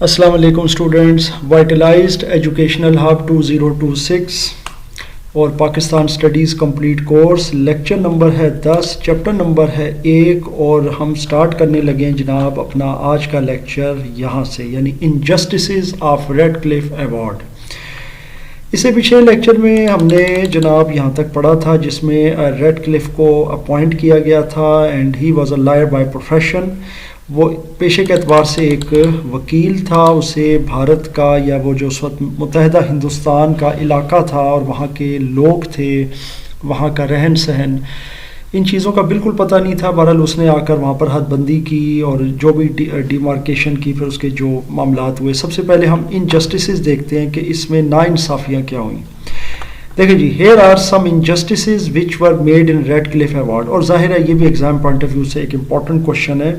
السلام علیکم students. وائٹلائزڈ educational hub 2026 اور Pakistan studies complete course lecture number ہے 10، چیپٹر نمبر ہے 1 اور ہم سٹارٹ کرنے لگے ہیں جناب اپنا آج کا لیکچر یہاں سے، یعنی انجسٹسز آف ریڈ کلف ایوارڈ. اس سے پچھلے لیکچر میں ہم نے جناب یہاں تک پڑھا تھا جس میں ریڈ کلف کو اپوائنٹ کیا گیا تھا and he was a lawyer by profession. وہ پیشے کے اعتبار سے ایک وکیل تھا. اسے بھارت کا یا وہ جو اس وقت متحدہ ہندوستان کا علاقہ تھا اور وہاں کے لوگ تھے، وہاں کا رہن سہن، ان چیزوں کا بالکل پتہ نہیں تھا. بہرحال اس نے آ کر وہاں پر حد بندی کی اور جو بھی ڈیمارکیشن کی، پھر اس کے جو معاملات ہوئے. سب سے پہلے ہم انجسٹسز دیکھتے ہیں کہ اس میں ناانصافیاں کیا ہوئیں. دیکھیں جی، here are some injustices which were made in Radcliffe award. اور ظاہر ہے یہ بھی ایگزام پوائنٹ آف ویو سے ایک امپورٹنٹ کوشچن ہے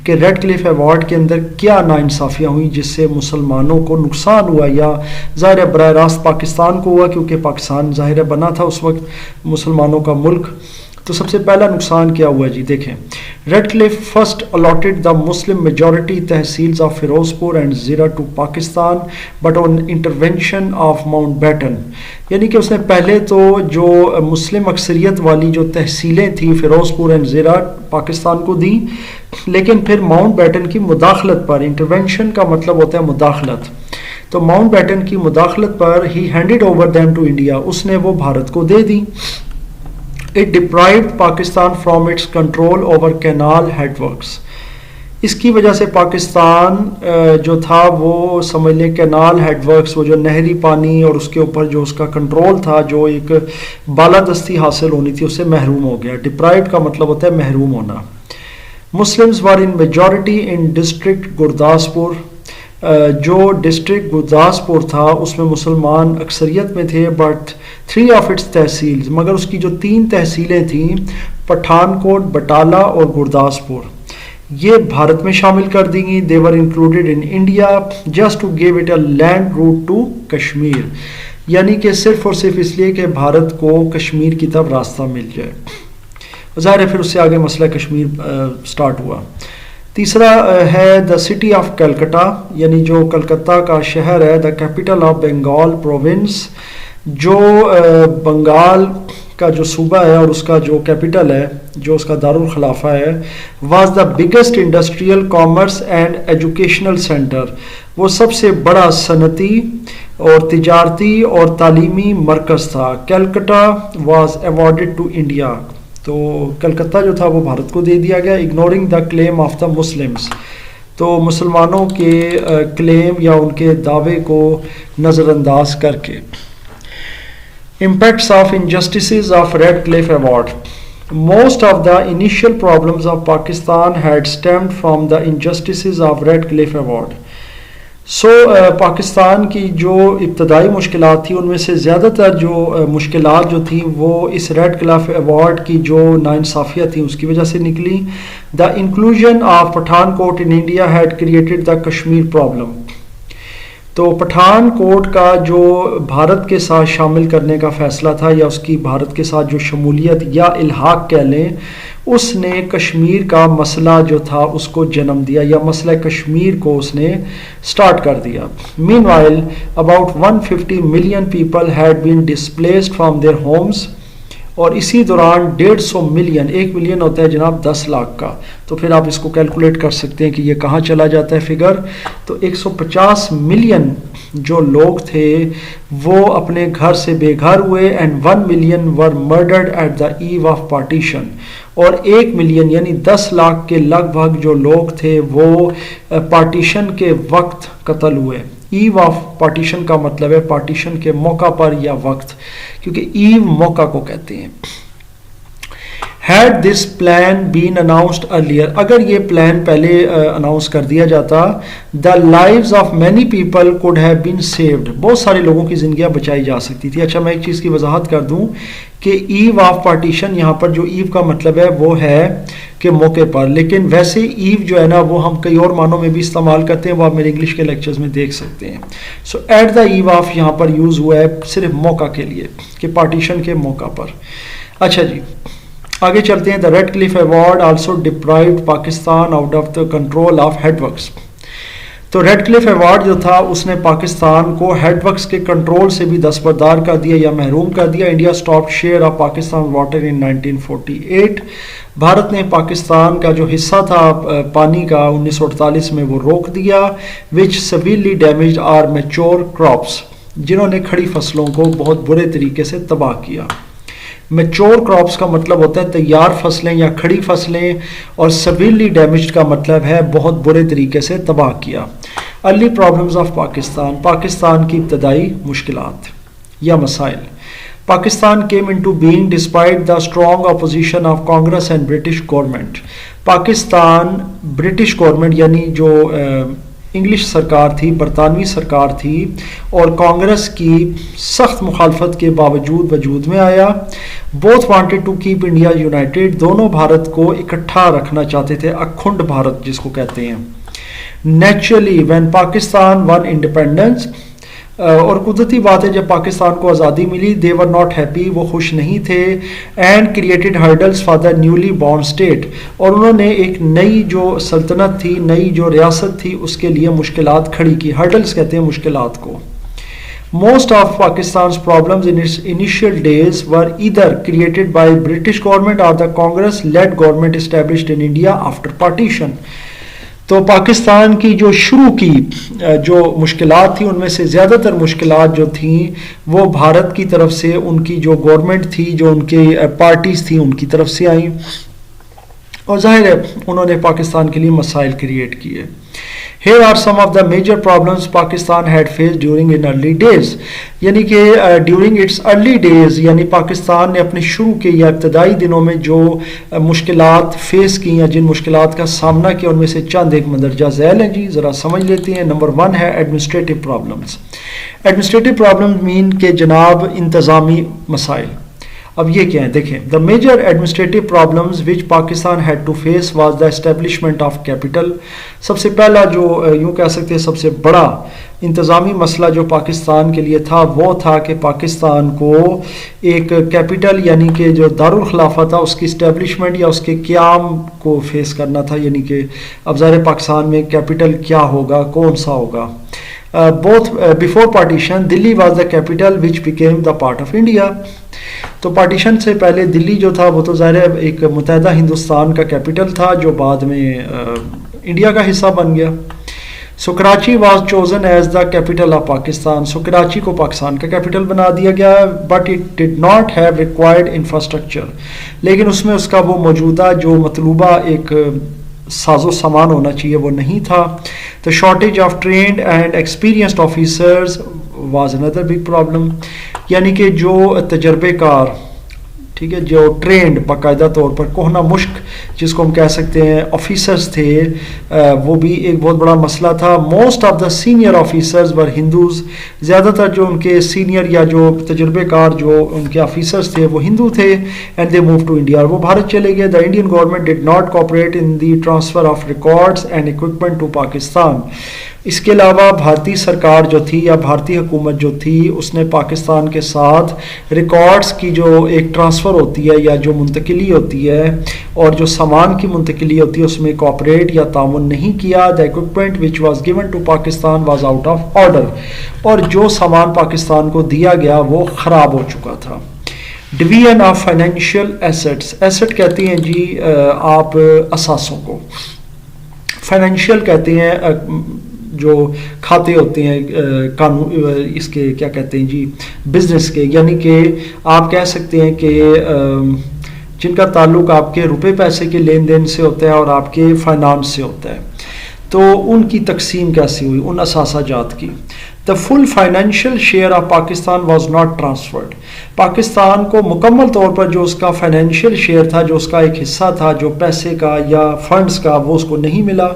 کہ ریڈ کلف ایوارڈ کے اندر کیا ناانصافیاں ہوئیں جس سے مسلمانوں کو نقصان ہوا، یا ظاہر ہے براہ راست پاکستان کو ہوا کیونکہ پاکستان ظاہر ہے بنا تھا اس وقت مسلمانوں کا ملک. تو سب سے پہلا نقصان کیا ہوا جی؟ دیکھیں، Radcliffe first allotted the Muslim majority tehsils of Ferozepur and Zira to Pakistan but on intervention of Mountbatten. یعنی کہ اس نے پہلے تو جو مسلم اکثریت والی جو تحصیلیں تھیں فیروز پور اینڈ زیرہ پاکستان کو دیں، لیکن پھر ماؤنٹ بیٹن کی مداخلت پر، انٹرونشن کا مطلب ہوتا ہے مداخلت، تو ماؤنٹ بیٹن کی مداخلت پر ہی handed over them to India, اس نے وہ بھارت کو دے دی. It deprived Pakistan from its control over canal headworks. اس کی وجہ سے پاکستان جو تھا وہ سمجھ لیں کینال ہیڈ ورکس، وہ جو نہری پانی اور اس کے اوپر جو اس کا کنٹرول تھا، جو ایک بالادستی حاصل ہونی تھی، اس سے محروم ہو گیا. ڈپرائیوڈ کا مطلب ہوتا ہے محروم ہونا. Muslims were in majority in district Gurdaspur. جو ڈسٹرکٹ گرداسپور تھا اس میں مسلمان اکثریت میں تھے، بٹ 3 آف اٹس تحصیلز، مگر اس کی جو 3 تحصیلیں تھیں پٹھان کوٹ، بٹالہ اور گرداسپور، یہ بھارت میں شامل کر دی گئیں. they were included in India just to give it a land route to Kashmir, یعنی کہ صرف اور صرف اس لیے کہ بھارت کو کشمیر کی طرف راستہ مل جائے. ظاہر ہے پھر اس سے آگے مسئلہ کشمیر سٹارٹ ہوا. تیسرا ہے دا سٹی آف کلکتہ، یعنی جو کلکتہ کا شہر ہے، دا کیپٹل آف بنگال پروونس، جو بنگال کا جو صوبہ ہے اور اس کا جو کیپٹل ہے، جو اس کا دارالخلافہ ہے، was the biggest industrial commerce and educational centre. وہ سب سے بڑا صنعتی اور تجارتی اور تعلیمی مرکز تھا. کلکتہ واز ایوارڈڈ ٹو انڈیا، تو کلکتہ جو تھا وہ بھارت کو دے دیا گیا. Ignoring the claim of the Muslims, تو مسلمانوں کے کلیم یا ان کے دعوے کو نظر انداز کر کے. Impacts of injustices of Radcliffe award. Most of the initial problems of Pakistan had stemmed from the injustices of Radcliffe award. Pakistan کی جو ابتدائی مشکلات تھیں ان میں سے زیادہ تر جو مشکلات جو تھیں وہ اس ریڈ کلف ایوارڈ کی جو ناانصافیاں تھیں اس کی وجہ سے نکلی. The inclusion of Pathankot in India had created the Kashmir problem. تو پٹھان کوٹ کا جو بھارت کے ساتھ شامل کرنے کا فیصلہ تھا، یا اس کی بھارت کے ساتھ جو شمولیت یا الحاق کہہ لیں، اس نے کشمیر کا مسئلہ جو تھا اس کو جنم دیا، یا مسئلہ کشمیر کو اس نے سٹارٹ کر دیا. Meanwhile about 150 million people had been displaced from their homes. اور اسی دوران 150 ملین، 1 ملین ہوتا ہے جناب 10 لاکھ کا، تو پھر آپ اس کو کیلکولیٹ کر سکتے ہیں کہ یہ کہاں چلا جاتا ہے فگر. تو 150 ملین جو لوگ تھے وہ اپنے گھر سے بے گھر ہوئے. And 1 million were murdered at the eve of partition. اور 1 ملین یعنی 10 لاکھ کے لگ بھگ جو لوگ تھے وہ پارٹیشن کے وقت قتل ہوئے. ایو آف پارٹیشن کا مطلب ہے پارٹیشن کے موقع پر یا وقت، کیونکہ ایو موقع کو کہتے ہیں. Had this plan been announced earlier، اگر یہ پلان پہلے اناؤنس کر دیا جاتا، the lives of many people could have been saved، بہت سارے لوگوں کی زندگیاں بچائی جا سکتی تھی. اچھا، میں ایک چیز کی وضاحت کر دوں کہ ایو آف پارٹیشن، یہاں پر جو ایو کا مطلب ہے وہ ہے کہ موقع پر، لیکن ویسے ایو جو ہے نا وہ ہم کئی اور معنوں میں بھی استعمال کرتے ہیں، وہ آپ میرے انگلش کے لیکچرز میں دیکھ سکتے ہیں. So at the eve of یہاں پر یوز ہوا ہے صرف موقع کے لیے، کہ پارٹیشن کے موقع پر. اچھا جی، آگے چلتے ہیں. The Radcliffe award also deprived Pakistan out of the control of head works. تو ریڈ کلف ایوارڈ جو تھا اس نے پاکستان کو ہیڈ ورکس کے کنٹرول سے بھی دستبردار کر دیا یا محروم کر دیا. India stop share of Pakistan water in 1948. Bharat نے پاکستان کا جو حصہ تھا پانی کا 1948 میں وہ روک دیا. وچ سیویرلی ڈیمیجڈ آر میچور کراپس, جنہوں نے کھڑی فصلوں کو بہت برے طریقے سے تباہ کیا. میچور کراپس کا مطلب ہوتا ہے تیار فصلیں یا کھڑی فصلیں, اور سیویرلی ڈیمیجڈ کا مطلب ہے بہت برے طریقے سے تباہ کیا. Early problems of Pakistan, Pakistan کی ابتدائی مشکلات یا مسائل. Pakistan came into being despite the strong opposition of Congress and British government. Pakistan British government یعنی جو انگلش سرکار تھی, برطانوی سرکار تھی, اور کانگریس کی سخت مخالفت کے باوجود وجود میں آیا. Both wanted to keep India united, دونوں بھارت کو اکٹھا رکھنا چاہتے تھے, اکھنڈ بھارت جس کو کہتے ہیں. Naturally when Pakistan one independence, اور قدرتی بات ہے جب پاکستان کو آزادی ملی, دے ور ناٹ ہیپی, وہ خوش نہیں تھے. And created hurdles for the newly born state, اور انہوں نے ایک نئی جو سلطنت تھی, نئی جو ریاست تھی, اس کے لیے مشکلات کھڑی کی. ہرڈلس کہتے ہیں مشکلات کو. Most of Pakistan's problems in its initial days were either created by British government or the Congress-led government established in India after partition. تو پاکستان کی جو شروع کی جو مشکلات تھیں ان میں سے زیادہ تر مشکلات جو تھیں وہ بھارت کی طرف سے, ان کی جو گورنمنٹ تھی, جو ان کی پارٹیز تھیں, ان کی طرف سے آئیں, اور ظاہر ہے انہوں نے پاکستان کے لیے مسائل کریٹ کیے. Here are some of the major problems Pakistan had faced during in early days. یعنی کہ during its early days یعنی پاکستان نے اپنے شروع کے یا ابتدائی دنوں میں جو مشکلات فیس کی یا جن مشکلات کا سامنا کیا ان میں سے چند ایک مندرجہ ذیل ہیں. جی ذرا سمجھ لیتے ہیں. نمبر 1 ہے ایڈمنسٹریٹو پرابلمس. ایڈمنسٹریٹو پرابلمس مین کہ جناب انتظامی مسائل. اب یہ کیا ہے دیکھیں, the major administrative problems which Pakistan had to face was the establishment of capital. سب سے پہلا جو یوں کہہ سکتے ہیں سب سے بڑا انتظامی مسئلہ جو پاکستان کے لیے تھا وہ تھا کہ پاکستان کو ایک کیپٹل یعنی کہ جو دارالخلافہ تھا اس کی اسٹیبلشمنٹ یا اس کے قیام کو فیس کرنا تھا. یعنی کہ اب ظاہر پاکستان میں کیپٹل کیا ہوگا, کون سا ہوگا. both before partition Delhi was the capital which became the part of India. تو پارٹیشن سے پہلے دلی جو تھا وہ تو ظاہر ہے ایک متحدہ ہندوستان کا کیپٹل تھا جو بعد میں انڈیا کا حصہ بن گیا. So Karachi was chosen as the capital of Pakistan. So Karachi کو پاکستان کا کیپٹل بنا دیا گیا, but it did not have required infrastructure. لیکن اس میں اس کا وہ موجودہ جو مطلوبہ ایک ساز و سامان ہونا چاہیے وہ نہیں تھا. The shortage of trained and experienced officers was another big problem. یعنی کہ جو تجربے کار, ٹھیک ہے, جو ٹرینڈ باقاعدہ طور پر کوہنا مشق جس کو ہم کہہ سکتے ہیں آفیسرز تھے, وہ بھی ایک بہت بڑا مسئلہ تھا. Most of the senior officers were Hindus. زیادہ تر جو ان کے سینئر یا جو تجربے کار جو ان کے آفیسرز تھے وہ ہندو تھے. And they move to India, اور وہ بھارت چلے گئے. The Indian government did not cooperate in the transfer of records and equipment to Pakistan. اس کے علاوہ بھارتی سرکار جو تھی یا بھارتی حکومت جو تھی اس نے پاکستان کے ساتھ ریکارڈز کی جو ایک ٹرانسفر ہوتی ہے یا جو منتقلی ہوتی ہے اور جو سامان کی منتقلی ہوتی ہے اس میں کوآپریٹ یا تعاون نہیں کیا. دا equipment which was given to Pakistan was out of order. اور جو سامان پاکستان کو دیا گیا وہ خراب ہو چکا تھا. Division of financial assets. Asset کہتے ہیں جی آپ اثاثوں کو, فائنینشیل کہتے ہیں جو کھاتے ہوتے ہیں قانون اس کے کیا کہتے ہیں جی بزنس کے. یعنی کہ آپ کہہ سکتے ہیں کہ جن کا تعلق آپ کے روپے پیسے کے لین دین سے ہوتا ہے اور آپ کے فائنانس سے ہوتا ہے. تو ان کی تقسیم کیسی ہوئی ان اثاثہ جات کی. The full financial share of Pakistan was not transferred. Pakistan کو مکمل طور پر جو اس کا فائنینشیل شیئر تھا, جو اس کا ایک حصہ تھا جو پیسے کا یا فنڈز کا, وہ اس کو نہیں ملا.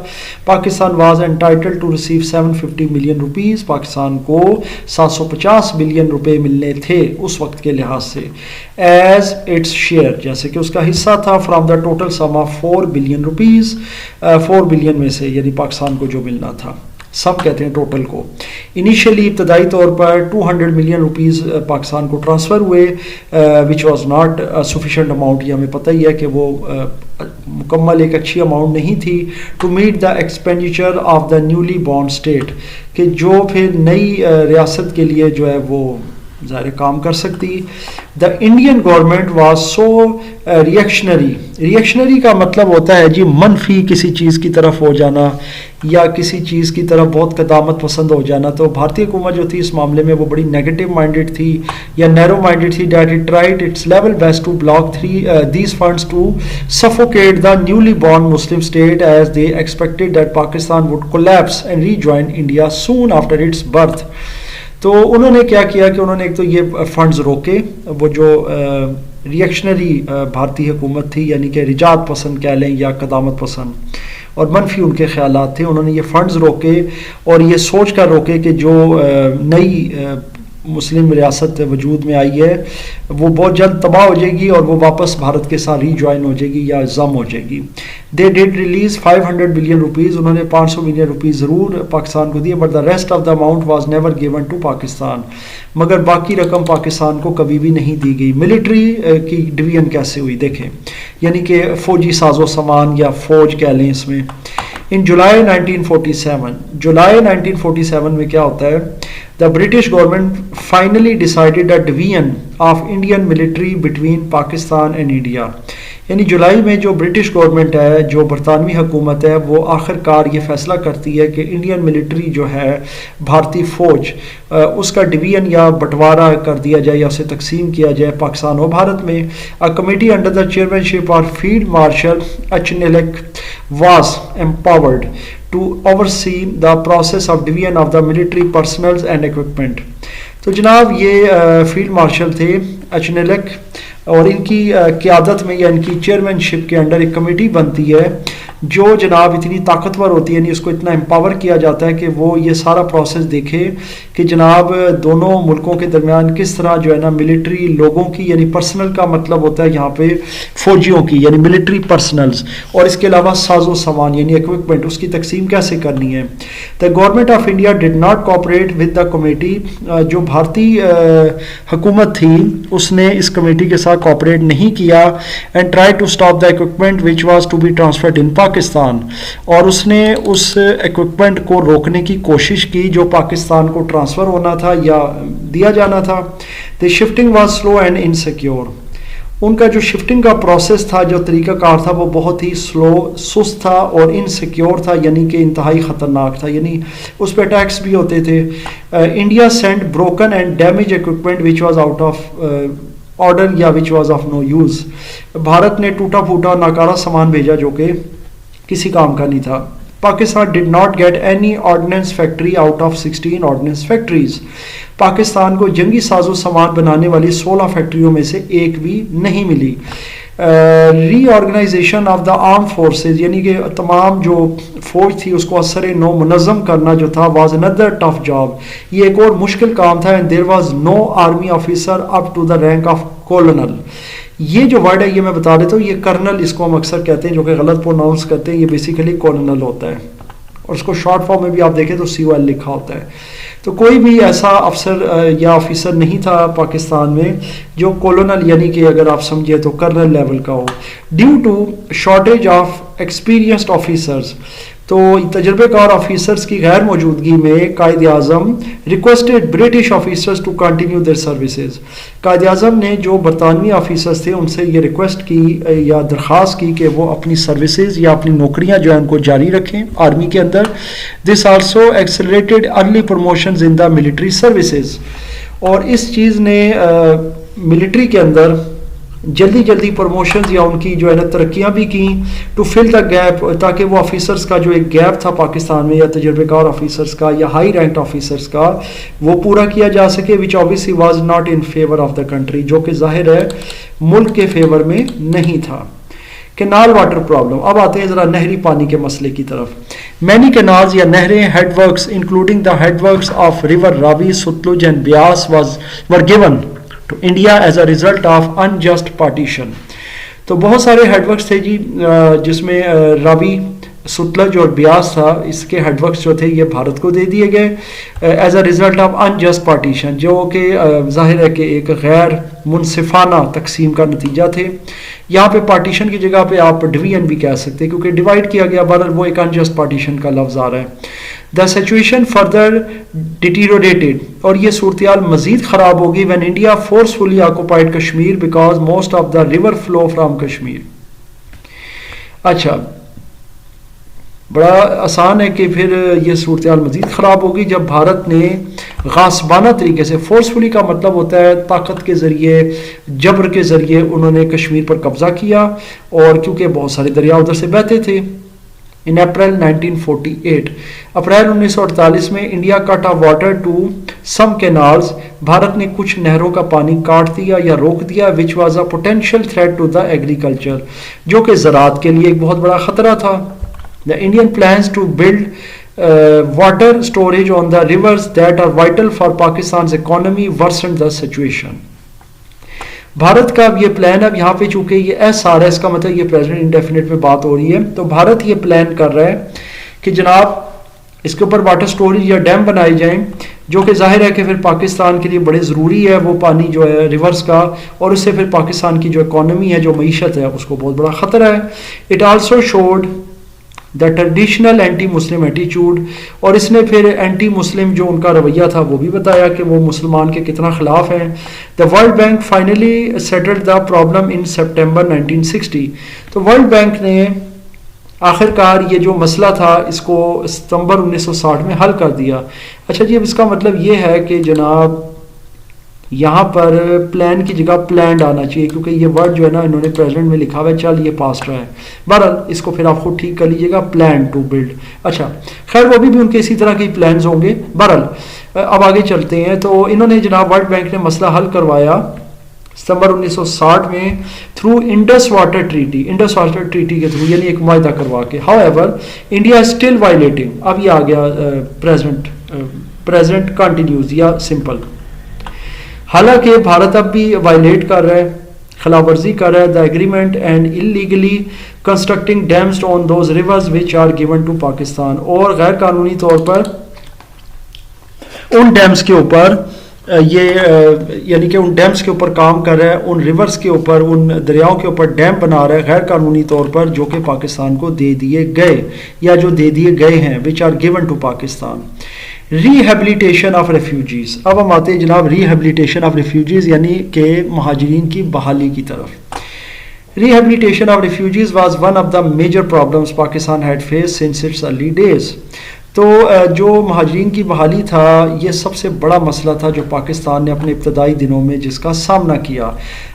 Pakistan was entitled to receive 750 million rupees. Pakistan کو 750 ملین روپے ملنے تھے اس وقت کے لحاظ سے ایز اٹس شیئر, جیسے کہ اس کا حصہ تھا from the total sum of 4 billion rupees. 4 billion میں سے یعنی پاکستان کو جو ملنا تھا. سم کہتے ہیں ٹوٹل کو. انیشیلی ابتدائی طور پر 200 ملین روپیز پاکستان کو ٹرانسفر ہوئے which was not sufficient amount. یہ ہمیں پتہ ہی ہے کہ وہ مکمل ایک اچھی اماؤنٹ نہیں تھی to meet the expenditure of the newly born state, کہ جو پھر نئی ریاست کے لیے جو ہے وہ ظاہر کام کر سکتی. دا Indian government was so reactionary. Reactionary کا مطلب ہوتا ہے جی منفی کسی چیز کی طرف ہو جانا یا کسی چیز کی طرف بہت قدامت پسند ہو جانا. تو بھارتی حکومت جو تھی اس معاملے میں وہ بڑی نیگیٹو مائنڈیڈ تھی یا نیرو مائنڈیڈ تھی. That it tried its level best to block these funds to suffocate the newly born Muslim state as they expected that Pakistan would collapse and rejoin India soon after its birth. تو انہوں نے کیا کیا کہ انہوں نے ایک تو یہ فنڈز روکے, وہ جو ریئیکشنری بھارتی حکومت تھی یعنی کہ رجعت پسند کہہ لیں یا قدامت پسند اور منفی ان کے خیالات تھے, انہوں نے یہ فنڈز روکے اور یہ سوچ کر روکے کہ جو نئی مسلم ریاست وجود میں آئی ہے وہ بہت جلد تباہ ہو جائے گی اور وہ واپس بھارت کے ساتھ ری جوائن ہو جائے گی یا ضم ہو جائے گی. They did release 500 million rupees, انہوں نے 500 ملین روپیز ضرور پاکستان کو دیے, but the rest of the amount was never given to Pakistan, مگر باقی رقم پاکستان کو کبھی بھی نہیں دی گئی. ملٹری کی ڈویژن کیسے ہوئی دیکھیں, یعنی کہ فوجی ساز و سامان یا فوج کہہ لیں اس میں. ان جولائی 1947 میں کیا ہوتا ہے, the British government finally decided a division of Indian military between Pakistan and India. یعنی جولائی میں جو برٹش گورنمنٹ ہے, جو برطانوی حکومت ہے, وہ آخر کار یہ فیصلہ کرتی ہے کہ انڈین ملٹری جو ہے بھارتی فوج اس کا ڈویژن یا بٹوارا کر دیا جائے یا اسے تقسیم کیا جائے پاکستان و بھارت میں. A committee under the chairmanship of Field Marshal Achinelek was empowered to oversee the process of division of the military personnel and equipment. تو جناب یہ فیلڈ مارشل تھے اچنیلک, اور ان کی قیادت میں یا ان کی چیئرمین شپ کے انڈر ایک کمیٹی بنتی ہے جو جناب اتنی طاقتور ہوتی ہے, یعنی اس کو اتنا امپاور کیا جاتا ہے کہ وہ یہ سارا پروسیس دیکھے کہ جناب دونوں ملکوں کے درمیان کس طرح جو ہے نا ملٹری لوگوں کی, یعنی پرسنل کا مطلب ہوتا ہے یہاں پہ فوجیوں کی, یعنی ملٹری پرسنلز, اور اس کے علاوہ ساز و سامان یعنی اکوپمنٹ, اس کی تقسیم کیسے کرنی ہے. The government of India ڈڈ not cooperate with the committee. جو بھارتی حکومت تھی اس نے اس کمیٹی کے ساتھ کوآپریٹ نہیں کیا. And try to stop the equipment which was to be transferred in Pakistan, اور اس نے اس ایکوپمنٹ کو روکنے کی کوشش کی جو پاکستان کو ٹرانسفر ہونا تھا یا دیا جانا تھا. The shifting was slow and insecure. ان کا جو شفٹنگ کا پروسیس تھا, جو طریقہ کار تھا, وہ بہت ہی سلو, سست تھا اور انسیکیور تھا, یعنی کہ انتہائی خطرناک تھا, یعنی اس پہ اٹیکس بھی ہوتے تھے. India sent broken and damage equipment which was out of order یا which was of no use. Bharat نے ٹوٹا پھوٹا ناکارہ سامان بھیجا جو کہ کسی کام کا نہیں تھا. Pakistan did not get any ordnance factory out of 16 ordnance factories. Pakistan کو جنگی ساز و سامان بنانے والی 16 فیکٹریوں میں سے ایک بھی نہیں ملی. Reorganization of the arm forces, یعنی کہ تمام جو فوج تھی اس کو اثر نو منظم کرنا جو تھا, واز اندر ٹف جاب. یہ ایک اور مشکل کام تھا. And there was no army officer up to the rank of colonel. یہ جو ورڈ ہے یہ میں بتا دیتا ہوں, یہ کرنل اس کو ہم اکثر کہتے ہیں جو کہ غلط پروناؤنس کرتے ہیں. یہ بیسیکلی کولونل ہوتا ہے اور اس کو شارٹ فارم میں بھی آپ دیکھیں تو COL لکھا ہوتا ہے. تو کوئی بھی ایسا افسر یا آفیسر نہیں تھا پاکستان میں جو کولونل یعنی کہ اگر آپ سمجھے تو کرنل لیول کا ہو. Due to shortage of experienced officers, تو تجربے کار آفیسرز کی غیر موجودگی میں Quaid-e-Azam requested British officers to continue their services. Quaid-e-Azam نے جو برطانوی آفیسرز تھے ان سے یہ ریکویسٹ کی یا درخواست کی کہ وہ اپنی سروسز یا اپنی نوکریاں جو ہیں ان کو جاری رکھیں آرمی کے اندر. This also accelerated early promotions in the military services, اور اس چیز نے ملٹری کے اندر جلدی جلدی پروموشنز یا ان کی جو ہے نا ترقیاں بھی کی. ٹو فل دا گیپ, تاکہ وہ آفیسرز کا جو ایک گیپ تھا پاکستان میں یا تجربے کار آفیسرز کا یا ہائی رینکڈ آفیسرز کا وہ پورا کیا جا سکے. وچ obviously was not in favour of the country, جو کہ ظاہر ہے ملک کے فیور میں نہیں تھا. Canal water problem. اب آتے ہیں ذرا نہری پانی کے مسئلے کی طرف. مینی کینالز یا نہریں head works including the head works of river Ravi, Sutlej and Beas were given to India as a result of unjust partition. تو بہت سارے ہیڈ ورکس تھے جی جس میں راوی, ستلج اور بیاس تھا، اس کے ہیڈ ورکس جو تھے یہ بھارت کو دے دیے گئے as a result of unjust partition, جو کہ ظاہر ہے کہ ایک غیر منصفانہ تقسیم کا نتیجہ تھے. یہاں پہ پارٹیشن کی جگہ پہ آپ ڈویژن بھی کہہ سکتے ہیں کیونکہ ڈیوائڈ کیا گیا، بہرحال وہ ایک انجسٹ پارٹیشن کا لفظ آ رہا ہے. دا سچویشن فردر ڈیٹیریوریٹڈ، اور یہ صورتحال مزید خراب ہوگی when India forcefully occupied Kashmir because most of the river flow from Kashmir. اچھا، بڑا آسان ہے کہ پھر یہ صورتحال مزید خراب ہوگی جب بھارت نے غاصبانہ طریقے سے، فورسفلی کا مطلب ہوتا ہے طاقت کے ذریعے، جبر کے ذریعے انہوں نے کشمیر پر قبضہ کیا، اور کیونکہ بہت سارے دریا ادھر سے بہتے تھے. ان اپریل 1948، اپریل 1948 میں India cut off water to some canals, Bharat نے کچھ نہروں کا پانی کاٹ دیا یا روک دیا، which was a potential threat to the agriculture, جو کہ زراعت کے لیے ایک بہت بڑا خطرہ تھا. The Indian plans to build water storage on the rivers that are vital for Pakistan's economy worsened the situation. Bharat کا اب یہ پلان، اب یہاں پہ چونکہ یہ ایس آر ہے، اس کا مطلب یہ پریزنٹ انڈیفینٹ میں بات ہو رہی ہے، تو بھارت یہ پلان کر رہا ہے کہ جناب اس کے اوپر واٹر سٹوریج یا ڈیم بنائے جائیں، جو کہ ظاہر ہے کہ پھر پاکستان کے لیے بڑے ضروری ہے وہ پانی جو ہے ریورس کا، اور اس سے پھر پاکستان کی جو اکانومی ہے، جو معیشت ہے، اس کو بہت بڑا خطرہ ہے. It also showed the traditional anti Muslim ایٹیچیوڈ، اور اس نے پھر اینٹی مسلم جو ان کا رویہ تھا وہ بھی بتایا کہ وہ مسلمان کے کتنا خلاف ہیں. The world bank finally settled the problem in September 1960، تو ورلڈ بینک نے آخر کار یہ جو مسئلہ تھا اس کو ستمبر 1960 میں حل کر دیا. اچھا جی، اب اس کا مطلب یہ ہے کہ جناب یہاں پر پلان کی جگہ پلانڈ آنا چاہیے، کیونکہ یہ ورڈ جو ہے نا انہوں نے پریزنٹ میں لکھا ہوا ہے، چل یہ پاسٹ رہا ہے. بہرحال اس کو پھر آپ خود ٹھیک کر لیجیے گا، پلان ٹو بلڈ. اچھا خیر، وہ بھی ان کے اسی طرح کے پلانز ہوں گے. بہرحال اب آگے چلتے ہیں. تو انہوں نے جناب ورلڈ بینک نے مسئلہ حل کروایا ستمبر 1960 میں through Indus water treaty, Indus water treaty کے تھرو، یعنی ایک معاہدہ کروا کے. How ever India still violating, اب یہ آ گیا پریزنٹ کنٹینیوز یا سمپل. حالانکہ بھارت اب بھی وائلیٹ کر رہا ہے، خلاف ورزی کر رہا ہے the agreement and illegally constructing dams on those rivers which are given to Pakistan, اور غیر قانونی طور پر ان ڈیمز کے اوپر یعنی کہ ان ڈیمز کے اوپر کام کر رہا ہے، ان ریورز کے اوپر، ان دریاؤں کے اوپر ڈیم بنا رہا ہے غیر قانونی طور پر، جو کہ پاکستان کو دے دیے گئے یا جو دے دیے گئے ہیں، which are given to Pakistan. Rehabilitation of refugees, اب ہم آتے ہیں جناب ریہیبلیٹیشن آف ریفیوجیز یعنی کہ مہاجرین کی بحالی کی طرف. Rehabilitation of refugees was one of the major problems Pakistan had face since its early days. تو جو مہاجرین کی بحالی تھا یہ سب سے بڑا مسئلہ تھا جو پاکستان نے اپنے ابتدائی دنوں میں جس کا سامنا کیا.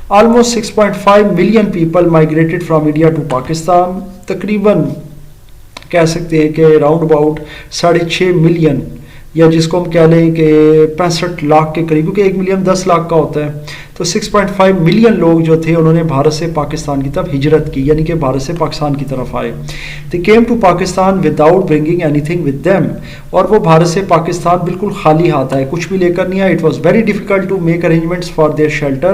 Almost 6.5 million people migrated from India to Pakistan, تقریباً کہہ سکتے ہیں کہ راؤنڈ اباؤٹ 6.5 ملین، یا جس کو ہم کہہ لیں کہ 65 لاکھ کے قریب، کیونکہ 1 ملین 10 لاکھ کا ہوتا ہے، تو 6.5 ملین لوگ جو تھے انہوں نے بھارت سے پاکستان کی طرف ہجرت کی، یعنی کہ بھارت سے پاکستان کی طرف آئے. They came to Pakistan without bringing anything with them، اور وہ بھارت سے پاکستان بالکل خالی ہاتھ آئے، کچھ بھی لے کر نہیں آئے. It was very difficult to make arrangements for their shelter،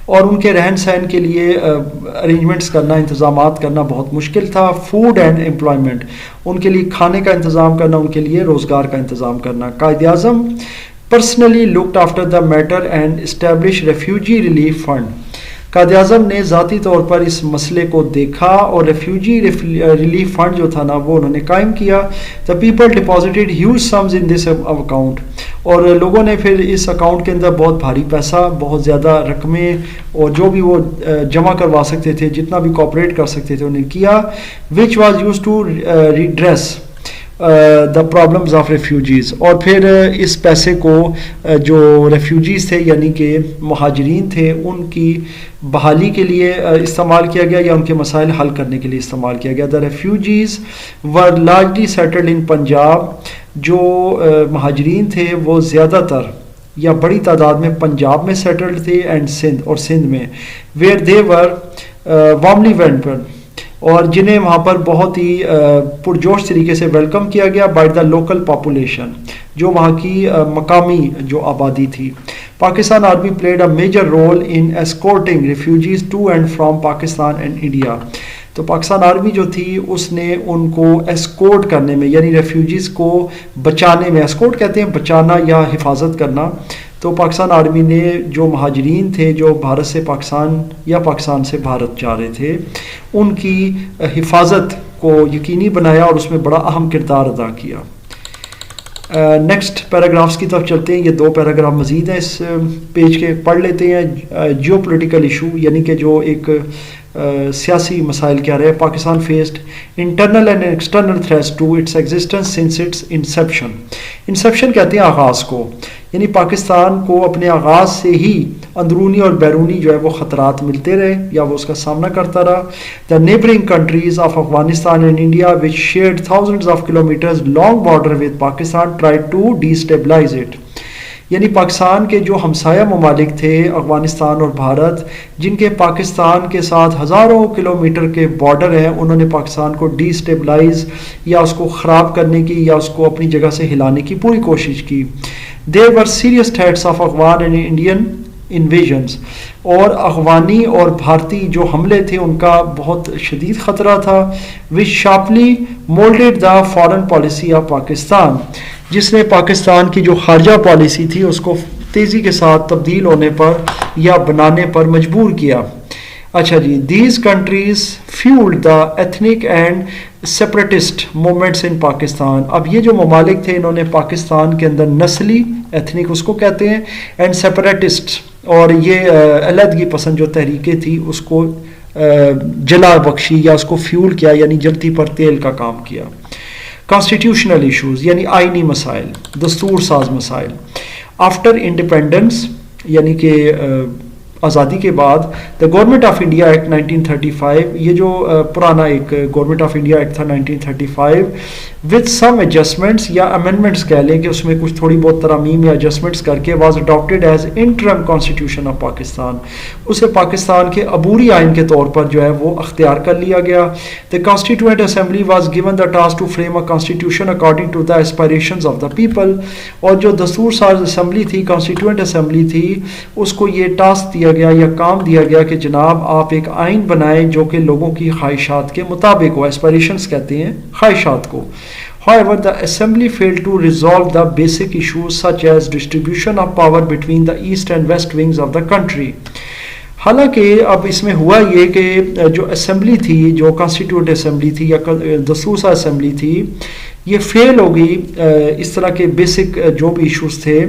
اور ان کے رہن سہن کے لیے ارینجمنٹس کرنا، انتظامات کرنا بہت مشکل تھا. فوڈ اینڈ امپلائمنٹ، ان کے لیے کھانے کا انتظام کرنا، ان کے لیے روزگار کا انتظام کرنا. Quaid Azam personally looked after the matter and established refugee relief fund. Quaid Azam نے ذاتی طور پر اس مسئلے کو دیکھا اور ریفیوجی ریلیف فنڈ جو تھا نا وہ انہوں نے قائم کیا. The people deposited huge sums in this account، اور لوگوں نے پھر اس اکاؤنٹ کے اندر بہت بھاری پیسہ، بہت زیادہ رقمیں، اور جو بھی وہ جمع کروا سکتے تھے، جتنا بھی کوآپریٹ کر سکتے تھے انہیں کیا. which was used to redress the problems of refugees, اور پھر اس پیسے کو جو ریفیوجیز تھے یعنی کہ مہاجرین تھے ان کی بحالی کے لیے استعمال کیا گیا، یا ان کے مسائل حل کرنے کے لیے استعمال کیا گیا. The refugees were largely settled in Punjab, جو مہاجرین تھے وہ زیادہ تر یا بڑی تعداد میں پنجاب میں سیٹلڈ تھے، اینڈ سندھ، اور سندھ میں، where they were warmly welcomed, اور جنہیں وہاں پر بہت ہی پرجوش طریقے سے ویلکم کیا گیا بائی دا لوکل پاپولیشن، جو وہاں کی مقامی جو آبادی تھی. Pakistan army played a major role in escorting refugees to and from Pakistan and India. تو پاکستان آرمی جو تھی اس نے ان کو ایسکورٹ کرنے میں یعنی ریفیوجیز کو بچانے میں، ایسکورٹ کہتے ہیں بچانا یا حفاظت کرنا، تو پاکستان آرمی نے جو مہاجرین تھے جو بھارت سے پاکستان یا پاکستان سے بھارت جا رہے تھے ان کی حفاظت کو یقینی بنایا اور اس میں بڑا اہم کردار ادا کیا۔ نیکسٹ پیراگرافس کی طرف چلتے ہیں، یہ 2 پیراگراف مزید ہیں اس پیج کے، پڑھ لیتے ہیں۔ جیو پولیٹیکل ایشو یعنی کہ جو ایک سیاسی مسائل کیا رہے، Pakistan faced internal and external threats to its existence since its inception. Inception کہتے ہیں آغاز کو، یعنی پاکستان کو اپنے آغاز سے ہی اندرونی اور بیرونی جو ہے وہ خطرات ملتے رہے یا وہ اس کا سامنا کرتا رہا۔ The neighbouring countries of Afghanistan and India which shared thousands of kilometres long border with Pakistan try to destabilise it, یعنی پاکستان کے جو ہمسایہ ممالک تھے افغانستان اور بھارت، جن کے پاکستان کے ساتھ ہزاروں کلومیٹر کے بارڈر ہیں، انہوں نے پاکستان کو ڈی اسٹیبلائز یا اس کو خراب کرنے کی یا اس کو اپنی جگہ سے ہلانے کی پوری کوشش کی۔ There were serious threats of Afghan and Indian invasions، اور افغانی اور بھارتی جو حملے تھے ان کا بہت شدید خطرہ تھا۔ which sharply molded the foreign policy of Pakistan، جس نے پاکستان کی جو خارجہ پالیسی تھی اس کو تیزی کے ساتھ تبدیل ہونے پر یا بنانے پر مجبور کیا۔ اچھا جی، these countries fuelled the ethnic and separatist movements in Pakistan. اب یہ جو ممالک تھے انہوں نے پاکستان کے اندر نسلی، ایتھنک اس کو کہتے ہیں، اینڈ سیپریٹسٹ، اور یہ علیحدگی پسند جو تحریکیں تھی اس کو جلا بخشی یا اس کو فیول کیا، یعنی جلتی پر تیل کا کام کیا۔ کانسٹیٹیوشنل ایشوز یعنی آئینی مسائل، دستور ساز مسائل۔ آفٹر انڈیپینڈنس یعنی کہ آزادی کے بعد، the government of India act 1935، یہ جو پرانا ایک گورنمنٹ آف انڈیا ایکٹ تھا 1935 وتھ سم ایڈجسٹمنٹس یا امینڈمنٹس کہہ لیں کہ اس میں کچھ تھوڑی بہت ترامیم یا ایڈجسٹمنٹس کر کے، was adapted as interim constitution of Pakistan, اسے پاکستان کے عبوری آئین کے طور پر جو ہے وہ اختیار کر لیا گیا۔ The constituent assembly was given the task to frame a constitution according to the aspirations of the people, اور جو دستور ساز اسمبلی تھی، کانسٹیٹیوئنٹ اسمبلی تھی، اس کو یہ ٹاسک دیا گیا یا کام دیا گیا کہ جناب آپ ایک آئین بنائیں جو کہ لوگوں کی خواہشات کے مطابق ہو، ایسپائریشنز کہتے ہیں خواہشات کو۔ However, the assembly failed to resolve the basic issues such as distribution of power between the east and west wings of the country. حالانکہ اب اس میں ہوا یہ کہ جو اسمبلی تھی، جو کانسٹیٹیوٹ اسمبلی تھی یا دستور ساز اسمبلی تھی، یہ فیل ہو گئی اس طرح کے بیسک جو بھی ایشوز تھے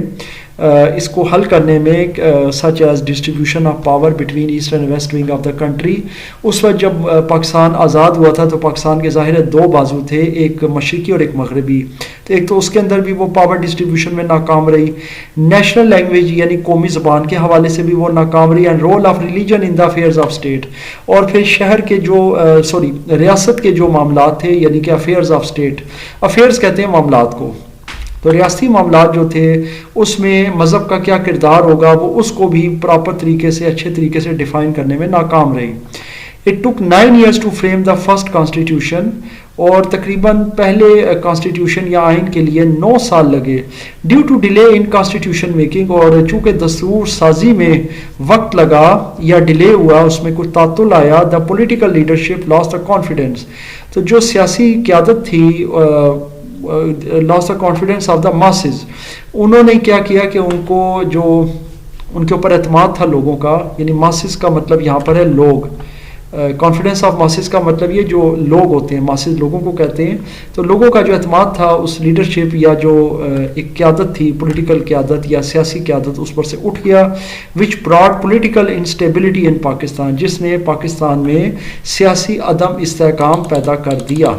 اس کو حل کرنے میں، such as distribution of power between east and west wing of the country. اس وقت جب پاکستان آزاد ہوا تھا تو پاکستان کے ظاہر 2 بازو تھے، ایک مشرقی اور ایک مغربی، تو ایک تو اس کے اندر بھی وہ پاور ڈسٹریبیوشن میں ناکام رہی، نیشنل لینگویج یعنی قومی زبان کے حوالے سے بھی وہ ناکام رہی، and role of religion in the affairs of state, اور پھر شہر کے جو ریاست کے جو معاملات تھے یعنی کہ افیئرز آف اسٹیٹ، افیئرز کہتے ہیں معاملات کو، تو ریاستی معاملات جو تھے اس میں مذہب کا کیا کردار ہوگا وہ اس کو بھی پراپر طریقے سے، اچھے طریقے سے ڈیفائن کرنے میں ناکام رہی۔ It took 9 years to frame the first constitution, اور تقریباً پہلے کانسٹیٹیوشن یا آئین کے لیے 9 سال لگے، due to delay in constitution making, اور چونکہ دستور سازی میں وقت لگا یا ڈیلے ہوا، اس میں کچھ تعطل آیا، the political leadership lost the confidence, تو جو سیاسی قیادت تھی lost the confidence of the masses, انہوں نے کیا کیا کہ ان کو جو ان کے اوپر اعتماد تھا لوگوں کا، یعنی ماسز کا مطلب یہاں پر ہے لوگ، کانفیڈنس آف ماسز کا مطلب یہ جو لوگ ہوتے ہیں، ماسز لوگوں کو کہتے ہیں، تو لوگوں کا جو اعتماد تھا اس لیڈرشپ یا جو ایک قیادت تھی، پولیٹیکل قیادت یا سیاسی قیادت، اس پر سے اٹھ گیا، وچ براڈ پولیٹیکل انسٹیبلٹی ان پاکستان، جس نے پاکستان میں سیاسی عدم استحکام پیدا کر دیا۔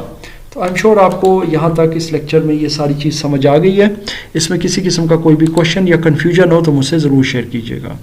تو آئی ایم شیور آپ کو یہاں تک اس لیکچر میں یہ ساری چیز سمجھ آ گئی ہے۔ اس میں کسی قسم کا کوئی بھی کوشچن یا کنفیوژن ہو تو مجھ سے ضرور شیئر کیجیے گا۔